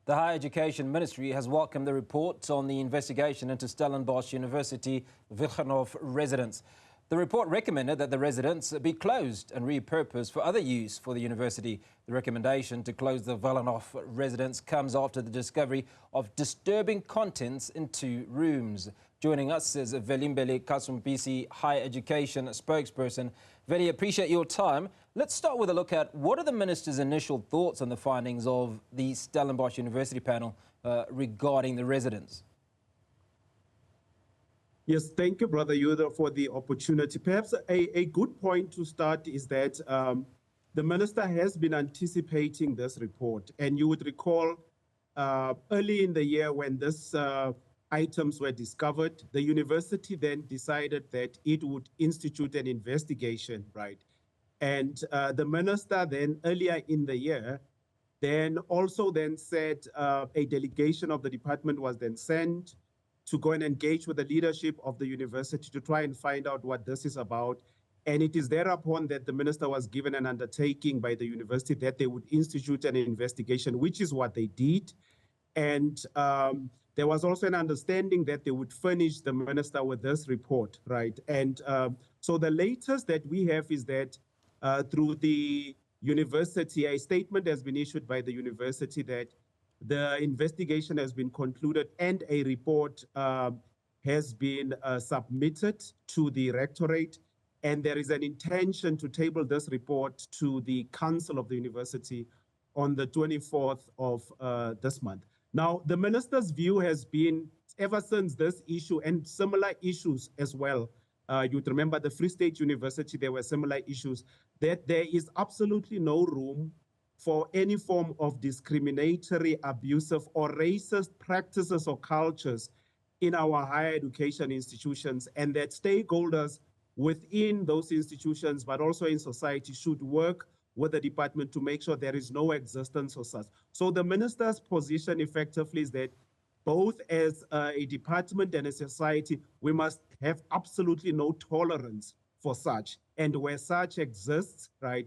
The Higher Education Ministry has welcomed the report on the investigation into Stellenbosch University Wilgenhof residents. The report recommended that the residents be closed and repurposed for other use for the university. The recommendation to close the Wilgenhof residence comes after the discovery of disturbing contents in 2 rooms. Joining us is Veli Mbele Ka Sompisi, Higher Education spokesperson. Veli, appreciate your time. Let's start with a look at what are the Minister's initial thoughts on the findings of the Stellenbosch University panel regarding the residents. Yes, thank you, Brother Yuda, for the opportunity. Perhaps a good point to start is that the Minister has been anticipating this report. And you would recall early in the year when these items were discovered, the university then decided that it would institute an investigation, right? And the Minister then earlier in the year then also then said a delegation of the department was then sent to go and engage with the leadership of the university to try and find out what this is about. And it is thereupon that the Minister was given an undertaking by the university that they would institute an investigation, which is what they did. And there was also an understanding that they would furnish the Minister with this report, right? And so the latest that we have is that through the university, a statement has been issued by the university that the investigation has been concluded and a report has been submitted to the rectorate, and there is an intention to table this report to the council of the university on the 24th of this month. Now, the Minister's view has been, ever since this issue and similar issues as well, you'd remember the Free State University, there were similar issues, that there is absolutely no room for any form of discriminatory, abusive, or racist practices or cultures in our higher education institutions, and that stakeholders within those institutions, but also in society, should work with the department to make sure there is no existence of such. So the Minister's position effectively is that both as a department and a society, we must have absolutely no tolerance for such. And where such exists, right,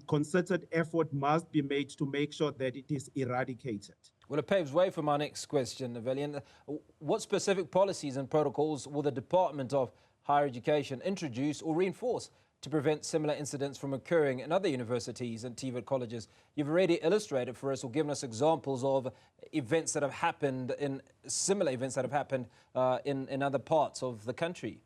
concerted effort must be made to make sure that it is eradicated. Well, it paves way for my next question, Veli. What specific policies and protocols will the Department of Higher Education introduce or reinforce to prevent similar incidents from occurring in other universities and TVET colleges? You've already illustrated for us or given us examples of events that have happened, in similar events that have happened in other parts of the country.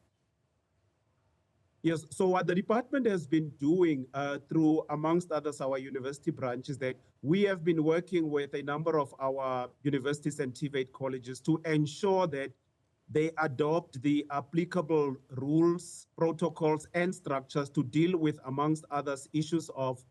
Yes, so what the department has been doing through, amongst others, our university branches, that we have been working with a number of our universities and TVET colleges to ensure that they adopt the applicable rules, protocols, and structures to deal with, amongst others, issues of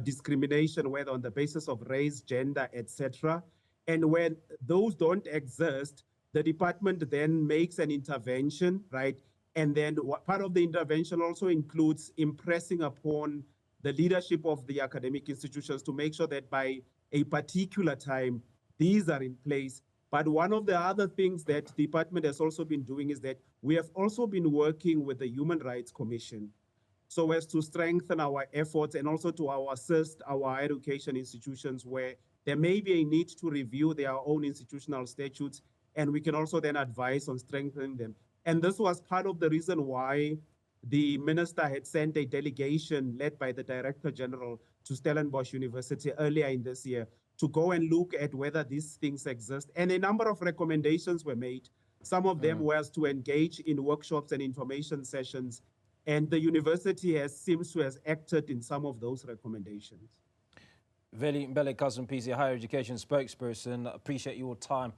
discrimination, whether on the basis of race, gender, etc. And when those don't exist, the department then makes an intervention, right? And then part of the intervention also includes impressing upon the leadership of the academic institutions to make sure that by a particular time, these are in place. But one of the other things that the department has also been doing is that we have also been working with the Human Rights Commission so as to strengthen our efforts and also to assist our education institutions where there may be a need to review their own institutional statutes, and we can also then advise on strengthening them. And this was part of the reason why the Minister had sent a delegation led by the Director General to Stellenbosch University earlier in this year to go and look at whether these things exist. And a number of recommendations were made. Some of them was to engage in workshops and information sessions. And the university seems to have acted in some of those recommendations. Veli Mbele Ka Sompisi, Higher Education spokesperson, appreciate your time.